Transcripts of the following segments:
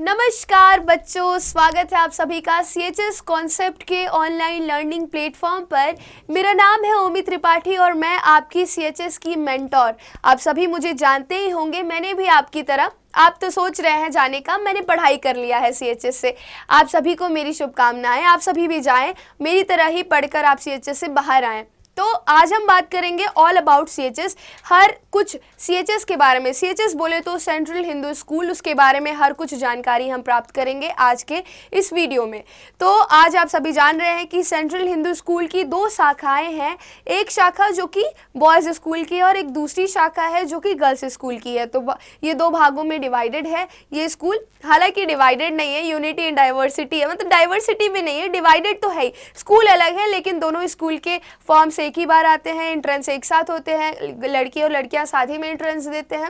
नमस्कार बच्चों, स्वागत है आप सभी का सीएचएस कॉन्सेप्ट के ऑनलाइन लर्निंग प्लेटफॉर्म पर। मेरा नाम है ओमी त्रिपाठी और मैं आपकी सीएचएस की मेंटोर। आप सभी मुझे जानते ही होंगे, मैंने भी आपकी तरह, आप तो सोच रहे हैं जाने का, मैंने पढ़ाई कर लिया है सीएचएस से। आप सभी को मेरी शुभकामनाएं, आप सभी भी जाएं मेरी तरह ही पढ़कर आप सीएचएस से बाहर आएँ। तो आज हम बात करेंगे ऑल अबाउट सीएचएस, हर कुछ सीएचएस के बारे में। सीएचएस बोले तो सेंट्रल हिंदू स्कूल, उसके बारे में हर कुछ जानकारी हम प्राप्त करेंगे आज के इस वीडियो में। तो आज आप सभी जान रहे हैं कि सेंट्रल हिंदू स्कूल की दो शाखाएं हैं, एक शाखा जो कि बॉयज़ स्कूल की है और एक दूसरी शाखा है जो कि गर्ल्स स्कूल की है। तो ये दो भागों में डिवाइडेड है ये स्कूल। हालांकि डिवाइडेड नहीं है, यूनिटी एंड डाइवर्सिटी है, मतलब डाइवर्सिटी भी नहीं है, डिवाइडेड तो है ही। स्कूल अलग है लेकिन दोनों स्कूल के फॉर्म्स एक ही बार आते हैं, एंट्रेंस एक साथ होते हैं, लड़की और लड़कियां साथ ही में एंट्रेंस देते हैं,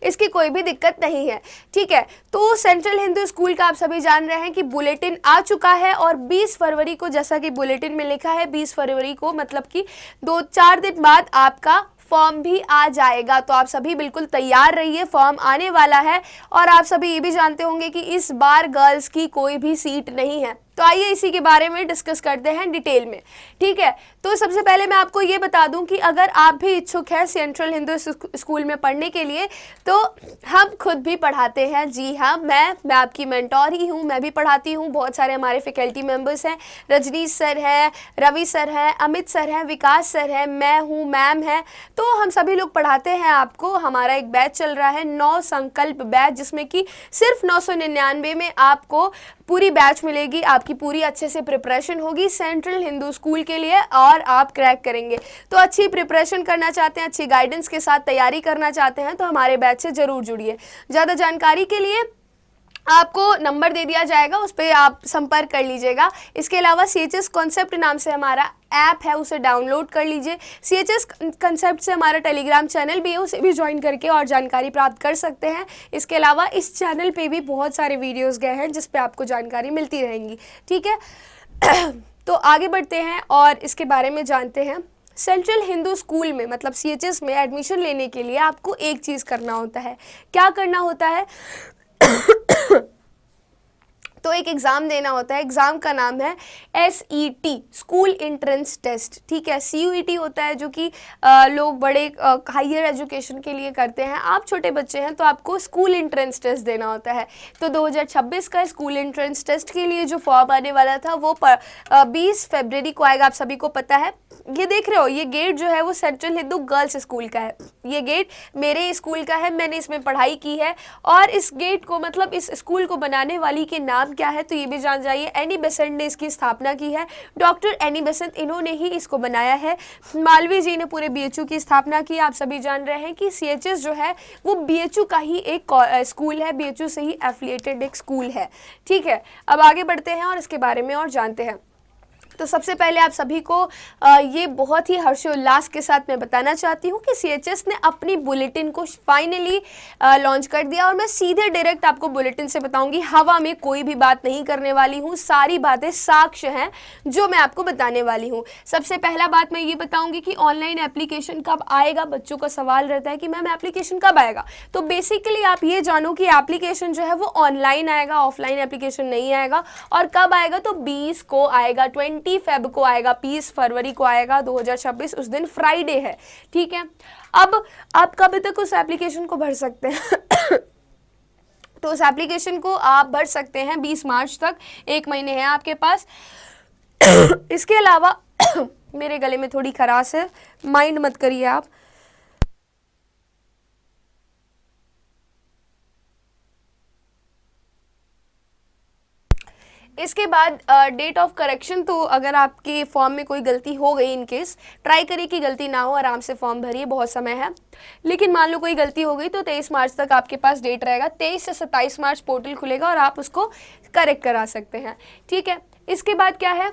इसकी कोई भी दिक्कत नहीं है। ठीक है, तो सेंट्रल हिंदू स्कूल का आप सभी जान रहे हैं कि बुलेटिन आ चुका है और 20 फरवरी को, जैसा कि बुलेटिन में लिखा है 20 फरवरी को, मतलब कि 2-4 दिन बाद आपका फॉर्म भी आ जाएगा। तो आप सभी बिल्कुल तैयार रहिए, फॉर्म आने वाला है। और आप सभी ये भी जानते होंगे कि इस बार गर्ल्स की कोई भी सीट नहीं है। तो आइए इसी के बारे में डिस्कस करते हैं डिटेल में। ठीक है, तो सबसे पहले मैं आपको ये बता दूं कि अगर आप भी इच्छुक हैं सेंट्रल हिंदू स्कूल में पढ़ने के लिए, तो हम खुद भी पढ़ाते हैं। जी हाँ, मैं आपकी मेंटोर ही हूँ, मैं भी पढ़ाती हूँ। बहुत सारे हमारे फैकल्टी मेंबर्स हैं, रजनीश सर हैं, रवि सर हैं, अमित सर हैं, विकास सर हैं, मैं हूँ, मैम है। तो हम सभी लोग पढ़ाते हैं आपको। हमारा एक बैच चल रहा है 9 संकल्प बैच, जिसमें कि सिर्फ 999 में आपको पूरी बैच मिलेगी। आपकी पूरी अच्छे से प्रिपरेशन होगी सेंट्रल हिंदू स्कूल के लिए और आप क्रैक करेंगे। तो अच्छी प्रिपरेशन करना चाहते हैं, अच्छी गाइडेंस के साथ तैयारी करना चाहते हैं तो हमारे बैच से ज़रूर जुड़िए। ज़्यादा जानकारी के लिए आपको नंबर दे दिया जाएगा, उस पर आप संपर्क कर लीजिएगा। इसके अलावा सीएचएस कॉन्सेप्ट नाम से हमारा ऐप है, उसे डाउनलोड कर लीजिए। सीएचएस कॉन्सेप्ट से हमारा टेलीग्राम चैनल भी है, उसे भी ज्वाइन करके और जानकारी प्राप्त कर सकते हैं। इसके अलावा इस चैनल पे भी बहुत सारे वीडियोस गए हैं जिस पे आपको जानकारी मिलती रहेंगी। ठीक है तो आगे बढ़ते हैं और इसके बारे में जानते हैं। सेंट्रल हिंदू स्कूल में, मतलब सीएचएस में एडमिशन लेने के लिए आपको एक चीज़ करना होता है। क्या करना होता है? तो एक एग्ज़ाम देना होता है। एग्ज़ाम का नाम है SET, स्कूल एंट्रेंस टेस्ट। ठीक है, CUET होता है जो कि लोग बड़े हायर एजुकेशन के लिए करते हैं। आप छोटे बच्चे हैं तो आपको स्कूल एंट्रेंस टेस्ट देना होता है। तो 2026 का स्कूल एंट्रेंस टेस्ट के लिए जो फॉर्म आने वाला था वो 20 फरवरी को आएगा, आप सभी को पता है। ये देख रहे हो, ये गेट जो है वो सेंट्रल हिंदू गर्ल्स स्कूल का है। ये गेट मेरे स्कूल का है, मैंने इसमें पढ़ाई की है। और इस गेट को, मतलब इस स्कूल को बनाने वाली के नाम क्या है तो ये भी जान जाइए। एनी बेसेंट ने इसकी स्थापना की है, डॉक्टर एनी बेसेंट, इन्होंने ही इसको बनाया है। मालवीय जी ने पूरे BHU की स्थापना की। आप सभी जान रहे हैं कि CHS जो है वो BHU का ही एक स्कूल है, BHU से ही एफिलिएटेड एक स्कूल है। ठीक है, अब आगे बढ़ते हैं और इसके बारे में और जानते हैं। तो सबसे पहले आप सभी को ये बहुत ही हर्षोल्लास के साथ मैं बताना चाहती हूँ कि CHS ने अपनी बुलेटिन को फाइनली लॉन्च कर दिया। और मैं सीधे डायरेक्ट आपको बुलेटिन से बताऊंगी, हवा में कोई भी बात नहीं करने वाली हूँ, सारी बातें साक्ष्य हैं जो मैं आपको बताने वाली हूँ। सबसे पहला बात मैं ये बताऊंगी कि ऑनलाइन एप्लीकेशन कब आएगा। बच्चों का सवाल रहता है कि मैम एप्लीकेशन कब आएगा। तो बेसिकली आप ये जानो कि एप्लीकेशन जो है वो ऑनलाइन आएगा, ऑफलाइन एप्लीकेशन नहीं आएगा। और कब आएगा तो 20 को आएगा, 20 फेब को आएगा, 20 फरवरी को आएगा 2026, उस दिन फ्राइडे है। ठीक है, अब आप कब तक उस एप्लीकेशन को भर सकते हैं तो उस एप्लीकेशन को आप भर सकते हैं 20 मार्च तक, 1 महीने है आपके पास। इसके अलावा मेरे गले में थोड़ी खराश है, माइंड मत करिए आप। इसके बाद डेट ऑफ करेक्शन, तो अगर आपके फॉर्म में कोई गलती हो गई, इन केस ट्राई करिए कि गलती ना हो, आराम से फॉर्म भरिए, बहुत समय है। लेकिन मान लो कोई गलती हो गई तो 23 मार्च तक आपके पास डेट रहेगा। 23 से 27 मार्च पोर्टल खुलेगा और आप उसको करेक्ट करा सकते हैं। ठीक है, इसके बाद क्या है,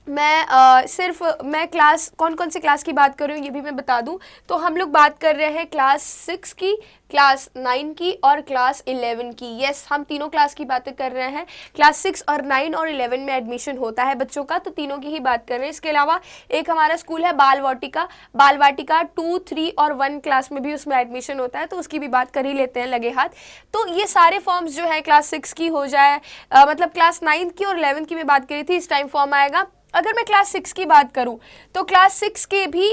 सिर्फ मैं क्लास कौन कौन से क्लास की बात कर रही हूँ ये भी मैं बता दूँ। तो हम लोग बात कर रहे हैं क्लास 6 की, क्लास 9 की और क्लास 11 की। यस, हम तीनों क्लास की बातें कर रहे हैं। क्लास 6 और 9 और 11 में एडमिशन होता है बच्चों का, तो तीनों की ही बात कर रहे हैं। इसके अलावा एक हमारा स्कूल है बाल वाटिका, बाल वाटिका 2, 3 और 1 क्लास में भी उसमें एडमिशन होता है, तो उसकी भी बात कर ही लेते हैं लगे हाथ। तो ये सारे फॉर्म्स जो है क्लास 6 की हो जाए, मतलब क्लास 9 की और 11 की मैं बात करी थी, इस टाइम फॉर्म आएगा। अगर मैं क्लास 6 की बात करूं तो क्लास 6 के भी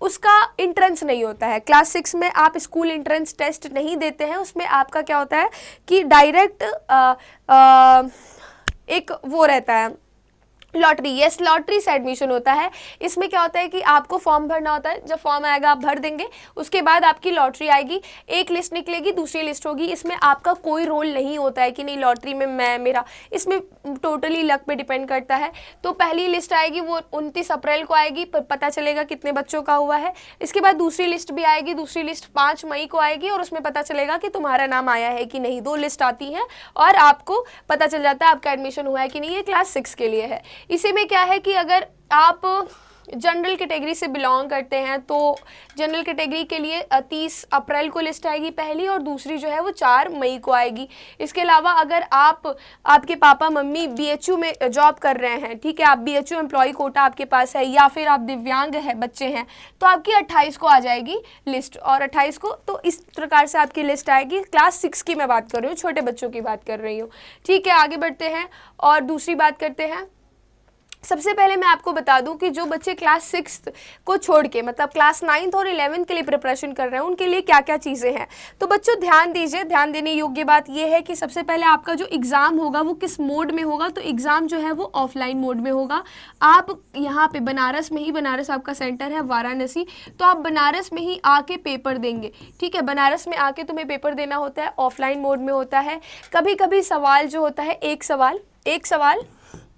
उसका इंट्रेंस नहीं होता है। क्लास 6 में आप स्कूल इंट्रेंस टेस्ट नहीं देते हैं, उसमें आपका क्या होता है कि डायरेक्ट एक वो रहता है लॉटरी। यस, लॉटरी से एडमिशन होता है। इसमें क्या होता है कि आपको फॉर्म भरना होता है, जब फॉर्म आएगा आप भर देंगे, उसके बाद आपकी लॉटरी आएगी, एक लिस्ट निकलेगी, दूसरी लिस्ट होगी। इसमें आपका कोई रोल नहीं होता है कि नहीं लॉटरी में मेरा, इसमें टोटली लक पे डिपेंड करता है। तो पहली लिस्ट आएगी वो 29 अप्रैल को आएगी, पता चलेगा कितने बच्चों का हुआ है। इसके बाद दूसरी लिस्ट भी आएगी, दूसरी लिस्ट 5 मई को आएगी और उसमें पता चलेगा कि तुम्हारा नाम आया है कि नहीं। 2 लिस्ट आती हैं और आपको पता चल जाता है आपका एडमिशन हुआ है कि नहीं। ये क्लास 6 के लिए है। इसी में क्या है कि अगर आप जनरल कैटेगरी से बिलोंग करते हैं तो जनरल कैटेगरी के लिए 30 अप्रैल को लिस्ट आएगी पहली, और दूसरी जो है वो 4 मई को आएगी। इसके अलावा अगर आपके पापा मम्मी बीएचयू में जॉब कर रहे हैं, ठीक है, आप बीएचयू एम्प्लॉय कोटा आपके पास है, या फिर आप दिव्यांग है बच्चे हैं, तो आपकी 28 को आ जाएगी लिस्ट, और 28 को तो इस प्रकार से आपकी लिस्ट आएगी। क्लास 6 की मैं बात कर रही हूँ, छोटे बच्चों की बात कर रही हूँ। ठीक है, आगे बढ़ते हैं और दूसरी बात करते हैं। सबसे पहले मैं आपको बता दूं कि जो बच्चे क्लास 6 को छोड़ के मतलब क्लास 9th और 11th के लिए प्रिपरेशन कर रहे हैं उनके लिए क्या क्या चीज़ें हैं। तो बच्चों ध्यान दीजिए, ध्यान देने योग्य बात यह है कि सबसे पहले आपका जो एग्ज़ाम होगा वो किस मोड में होगा। तो एग्ज़ाम जो है वो ऑफलाइन मोड में होगा। आप यहाँ पे बनारस में ही, बनारस आपका सेंटर है वाराणसी, तो आप बनारस में ही आके पेपर देंगे। ठीक है, बनारस में आके तुम्हें पेपर देना होता है, ऑफलाइन मोड में होता है। कभी कभी सवाल जो होता है एक सवाल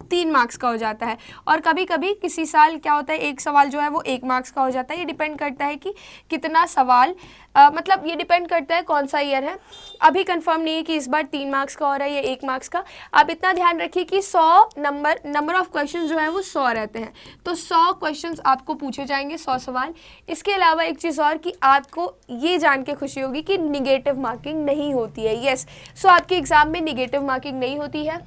3 मार्क्स का हो जाता है, और कभी कभी किसी साल क्या होता है एक सवाल जो है वो 1 मार्क्स का हो जाता है। ये डिपेंड करता है कि कितना सवाल, मतलब ये डिपेंड करता है कौन सा ईयर है। अभी कंफर्म नहीं है कि इस बार 3 मार्क्स का हो रहा है या 1 मार्क्स का। आप इतना ध्यान रखिए कि 100 नंबर ऑफ क्वेश्चन जो है वो 100 रहते हैं, तो 100 क्वेश्चन आपको पूछे जाएंगे, 100 सवाल। इसके अलावा एक चीज़ और कि आपको ये जान के खुशी होगी कि निगेटिव मार्किंग नहीं होती है। यस, सो आपके एग्ज़ाम में निगेटिव मार्किंग नहीं होती है।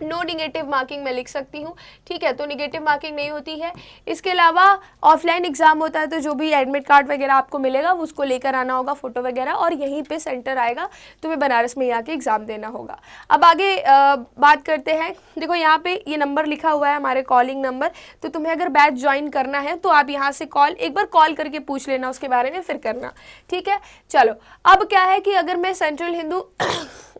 नो निगेटिव मार्किंग मैं लिख सकती हूँ, ठीक है, तो निगेटिव मार्किंग नहीं होती है। इसके अलावा ऑफलाइन एग्जाम होता है, तो जो भी एडमिट कार्ड वगैरह आपको मिलेगा वो उसको लेकर आना होगा, फोटो वगैरह, और यहीं पे सेंटर आएगा, तुम्हें बनारस में ही आके एग्ज़ाम देना होगा। अब आगे बात करते हैं। देखो यहाँ पे ये नंबर लिखा हुआ है हमारे कॉलिंग नंबर, तो तुम्हें अगर बैच ज्वाइन करना है तो आप यहाँ से एक बार कॉल करके पूछ लेना उसके बारे में, फिर करना, ठीक है। चलो, अब क्या है कि अगर मैं सेंट्रल हिंदू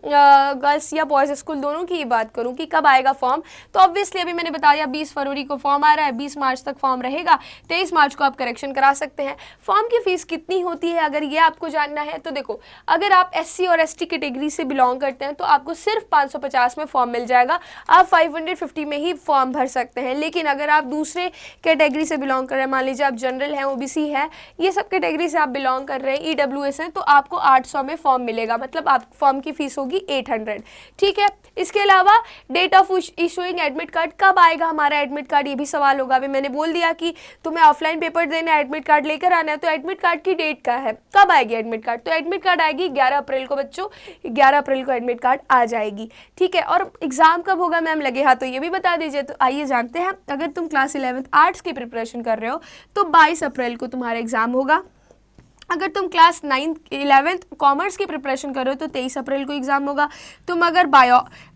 गर्ल्स या बॉयज़ स्कूल दोनों की बात करूं कि कब आएगा फॉर्म, तो ऑब्वियसली अभी मैंने बता दिया 20 फरवरी को फॉर्म आ रहा है, 20 मार्च तक फॉर्म रहेगा, 23 मार्च को आप करेक्शन करा सकते हैं। फॉर्म की फ़ीस कितनी होती है अगर ये आपको जानना है तो देखो, अगर आप SC और ST कैटेगरी से बिलोंग करते हैं तो आपको सिर्फ 550 में फॉर्म मिल जाएगा, आप 550 में ही फॉर्म भर सकते हैं। लेकिन अगर आप दूसरे कैटेगरी से बिलोंग कर रहे हैं, मान लीजिए आप जनरल हैं, OBC है, ये सब कैटेगरी से आप बिलोंग कर रहे हैं, EWS हैं, तो आपको 800 में फॉर्म मिलेगा, मतलब आप फॉर्म की फ़ीस 800, ठीक है। इसके अलावा date of issuing admit card, कब आएगा हमारा एडमिट कार्ड, ये भी सवाल होगा। अभी मैंने बोल दिया कि तुम्हें ऑफलाइन पेपर देना है, एडमिट कार्ड लेकर आना है, तो एडमिट कार्ड की डेट क्या है, कब आएगी एडमिट कार्ड, तो एडमिट कार्ड आएगी 11 अप्रैल को बच्चों, 11 अप्रैल को एडमिट कार्ड आ जाएगी, ठीक है। और एग्जाम कब होगा मैम लगे हाथ, तो ये भी बता दीजिए। तो आइए जानते हैं। अगर तुम क्लास 11th आर्ट्स की प्रिपरेशन कर रहे हो तो 22 अप्रैल को तुम्हारा एग्जाम होगा। अगर तुम क्लास 11th कॉमर्स की प्रिपरेशन कर रहे हो तो 23 अप्रैल को एग्ज़ाम होगा। तुम अगर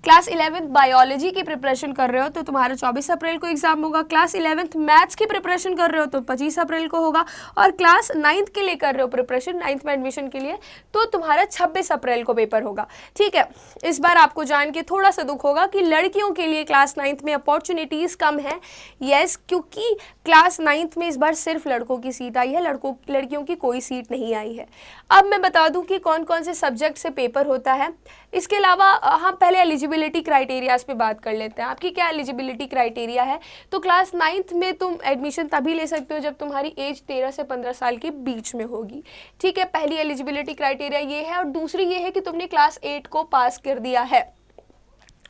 क्लास 11th बायोलॉजी की प्रिपरेशन कर रहे हो तो तुम्हारा 24 अप्रैल को एग्ज़ाम होगा। क्लास 11th मैथ्स की प्रिपरेशन कर रहे हो तो 25 अप्रैल को होगा। और क्लास 9th के लिए कर रहे हो प्रिपरेशन, 9th में एडमिशन के लिए, तो तुम्हारा 26 अप्रैल को पेपर होगा, ठीक है। इस बार आपको जान के थोड़ा सा दुख होगा कि लड़कियों के लिए क्लास 9th में अपॉर्चुनिटीज़ कम है। यस, क्योंकि क्लास 9th में इस बार सिर्फ लड़कों की सीट आई है, लड़कियों की कोई सीट नहीं आई है। अब मैं बता दूं कि कौन कौन से सब्जेक्ट से पेपर होता है। इसके अलावा हम पहले एलिजिबिलिटी क्राइटेरियाज पे बात कर लेते हैं। आपकी क्या एलिजिबिलिटी क्राइटेरिया है, तो क्लास 9th में तुम एडमिशन तभी ले सकते हो जब तुम्हारी एज 13 से 15 साल के बीच में होगी, ठीक है। पहली एलिजिबिलिटी क्राइटेरिया ये है, और दूसरी ये है कि तुमने क्लास 8 को पास कर दिया है।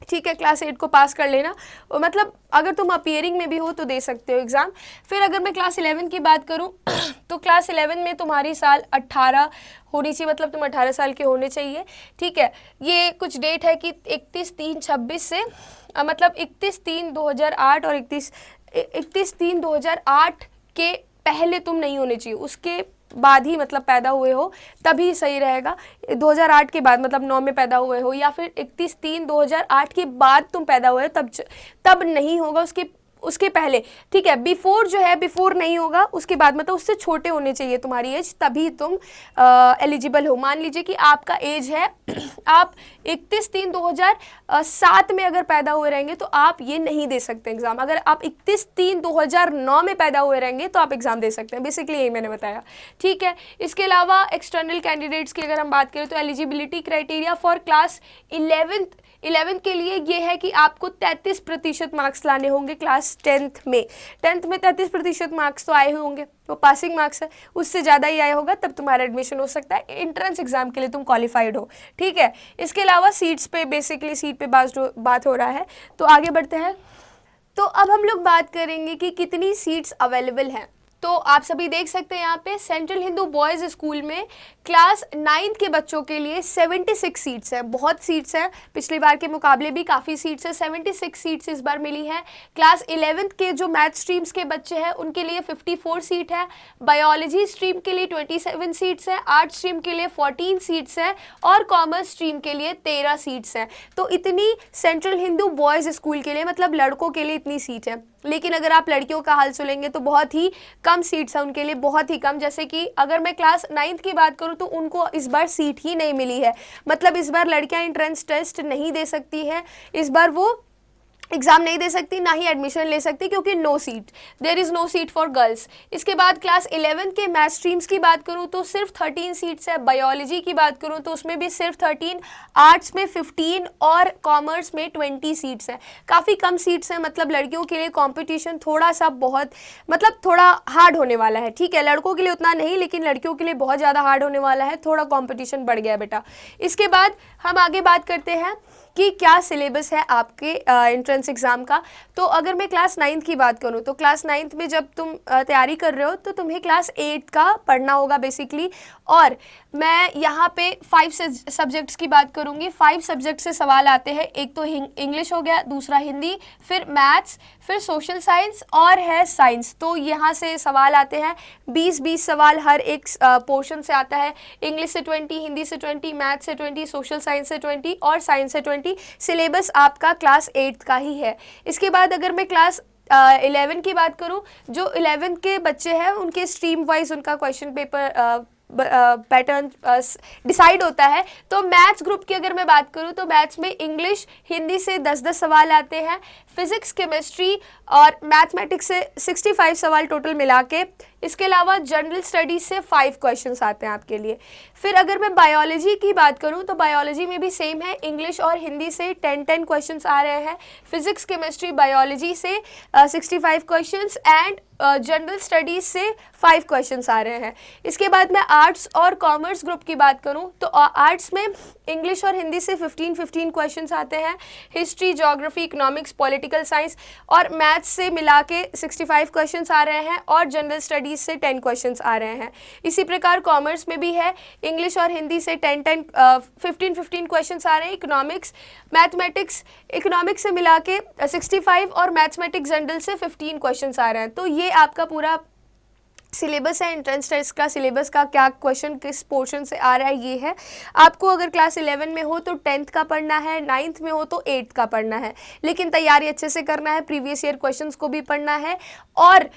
ठीक है, क्लास 8 को पास कर लेना, और मतलब अगर तुम अपीयरिंग में भी हो तो दे सकते हो एग्ज़ाम। फिर अगर मैं क्लास 11 की बात करूं तो क्लास 11 में तुम्हारी साल 18 होनी चाहिए, मतलब तुम 18 साल के होने चाहिए। ठीक है, ये कुछ डेट है कि 31/3/26 से मतलब 31/3/2008 और 31/3/2008 के पहले तुम नहीं होने चाहिए, उसके बाद ही मतलब पैदा हुए हो तभी सही रहेगा। 2008 के बाद मतलब 9 में पैदा हुए हो, या फिर 31/3/2008 के बाद तुम पैदा हुए हो तब नहीं होगा, उसके पहले। ठीक है, बिफोर जो है, बिफोर नहीं होगा, उसके बाद मतलब उससे छोटे होने चाहिए तुम्हारी एज, तभी तुम एलिजिबल हो। मान लीजिए कि आपका एज है आप 31/3/2007 में अगर पैदा हुए रहेंगे तो आप ये नहीं दे सकते एग्जाम। अगर आप 31/3/2009 में पैदा हुए रहेंगे तो आप एग्जाम दे सकते हैं। बेसिकली यही मैंने बताया। ठीक है, इसके अलावा एक्सटर्नल कैंडिडेट्स की अगर हम बात करें तो eligibility criteria for class 11th के लिए ये है कि आपको 33% मार्क्स लाने होंगे क्लास 10th में। 10th में 33% मार्क्स तो आए हुए होंगे, वो पासिंग मार्क्स है, उससे ज़्यादा ही आया होगा तब तुम्हारा एडमिशन हो सकता है। एंट्रेंस एग्जाम के लिए तुम क्वालिफाइड हो। ठीक है, इसके अलावा सीट्स पे, बेसिकली सीट पे बात हो रहा है, तो आगे बढ़ते हैं। तो अब हम लोग बात करेंगे कि कितनी सीट्स अवेलेबल हैं। तो आप सभी देख सकते हैं यहाँ पे सेंट्रल हिंदू बॉयज़ स्कूल में क्लास 9th के बच्चों के लिए 76 सीट्स हैं। बहुत सीट्स हैं, पिछली बार के मुकाबले भी काफ़ी सीट्स हैं। 76 सीट्स इस बार मिली हैं। क्लास 11th के जो मैथ स्ट्रीम्स के बच्चे हैं उनके लिए 54 सीट है। बायोलॉजी स्ट्रीम के लिए 27 सीट्स हैं, आर्ट स्ट्रीम के लिए 14 सीट्स हैं और कॉमर्स स्ट्रीम के लिए 13 सीट्स हैं। तो इतनी सेंट्रल हिंदू बॉयज़ स्कूल के लिए, मतलब लड़कों के लिए इतनी सीट है। लेकिन अगर आप लड़कियों का हाल सुनेंगे तो बहुत ही कम सीट्स हैं उनके लिए, बहुत ही कम। जैसे कि अगर मैं क्लास 9th की बात करूं तो उनको इस बार सीट ही नहीं मिली है, मतलब इस बार लड़कियां एंट्रेंस टेस्ट नहीं दे सकती हैं, इस बार वो एग्जाम नहीं दे सकती, ना ही एडमिशन ले सकती, क्योंकि no seat, there is no seat for girls. इसके बाद क्लास 11 के मैथ स्ट्रीम्स की बात करूं तो सिर्फ 13 सीट्स है। बायोलॉजी की बात करूं तो उसमें भी सिर्फ 13, आर्ट्स में 15 और कॉमर्स में 20 सीट्स हैं। काफ़ी कम सीट्स हैं, मतलब लड़कियों के लिए कॉम्पिटिशन थोड़ा सा बहुत, मतलब थोड़ा हार्ड होने वाला है। ठीक है, लड़कों के लिए उतना नहीं, लेकिन लड़कियों के लिए बहुत ज़्यादा हार्ड होने वाला है, थोड़ा कॉम्पिटिशन बढ़ गया बेटा। इसके बाद हम आगे बात करते हैं कि क्या सिलेबस है आपके एंट्रेंस एग्ज़ाम का। तो अगर मैं क्लास 9th की बात करूं तो क्लास 9th में जब तुम तैयारी कर रहे हो तो तुम्हें क्लास 8 का पढ़ना होगा बेसिकली। और मैं यहाँ पे 5 सब्जेक्ट्स की बात करूँगी। 5 सब्जेक्ट से सवाल आते हैं। एक तो इंग्लिश हो गया, दूसरा हिंदी, फिर मैथ्स, फिर सोशल साइंस और है साइंस। तो यहाँ से सवाल आते हैं 20-20 सवाल हर एक पोर्शन से आता है। इंग्लिश से 20, हिंदी से 20, मैथ्स से 20, सोशल साइंस से 20 और साइंस से 20। सिलेबस आपका क्लास 8 का ही है। इसके बाद अगर मैं क्लास 11 की बात करूं, जो 11 के बच्चे हैं उनके स्ट्रीम वाइज उनका क्वेश्चन पेपर पैटर्न डिसाइड होता है। तो मैथ्स ग्रुप की अगर मैं बात करूं तो मैथ्स में इंग्लिश, हिंदी से 10-10 सवाल आते हैं, फिजिक्स, केमिस्ट्री और मैथमेटिक्स से 65 सवाल टोटल मिला के। इसके अलावा जनरल स्टडीज से 5 क्वेश्चंस आते हैं आपके लिए। फिर अगर मैं बायोलॉजी की बात करूं तो बायोलॉजी में भी सेम है, इंग्लिश और हिंदी से 10-10 क्वेश्चंस आ रहे हैं, फिजिक्स, केमिस्ट्री, बायोलॉजी से 65 क्वेश्चंस एंड जनरल स्टडीज से 5 क्वेश्चंस आ रहे हैं। इसके बाद मैं आर्ट्स और कॉमर्स ग्रुप की बात करूं तो आर्ट्स में इंग्लिश और हिंदी से 15-15 क्वेश्चंस आते हैं, history, geography, economics, political science और मैथ्स से मिला के 65 क्वेश्चंस आ रहे हैं और जनरल स्टडीज से 10 क्वेश्चंस आ रहे हैं। इसी प्रकार कॉमर्स में भी है, इंग्लिश और हिंदी से 15-15 क्वेश्चंस आ रहे हैं, इकोनॉमिक्स, मैथमेटिक्स, इकोनॉमिक्स से मिला के 65 और मैथमेटिक्स जनरल से 15 क्वेश्चंस आ रहे हैं। तो ये आपका पूरा सिलेबस है एंट्रेंस टेस्ट का। सिलेबस का क्या क्वेश्चन किस पोर्शन से आ रहा है ये है। आपको अगर क्लास 11 में हो तो 10th का पढ़ना है, 9th में हो तो 8th का पढ़ना है, लेकिन तैयारी अच्छे से करना है, प्रीवियस ईयर क्वेश्चंस को भी पढ़ना है और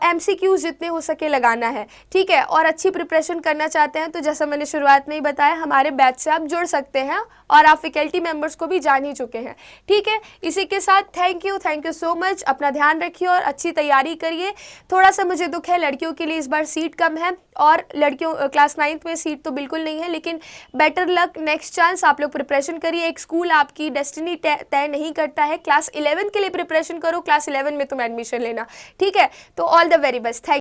MCQs जितने हो सके लगाना है। ठीक है, और अच्छी प्रिपरेशन करना चाहते हैं तो जैसा मैंने शुरुआत में ही बताया, हमारे बैच से आप जुड़ सकते हैं और आप फैकल्टी मेम्बर्स को भी जान ही चुके हैं। ठीक है, इसी के साथ थैंक यू सो मच। अपना ध्यान रखिए और अच्छी तैयारी करिए। थोड़ा सा मुझे दुख है, लड़कियों के लिए इस बार सीट कम है और लड़कियों क्लास 9th में सीट तो बिल्कुल नहीं है, लेकिन बेटर लक, नेक्स्ट चांस। आप लोग प्रिपरेशन करिए। एक स्कूल आपकी डेस्टिनी तय नहीं करता है। क्लास 11 के लिए प्रिपरेशन करो, क्लास 11 में तुम एडमिशन लेना। ठीक है, तो all the very best. Thank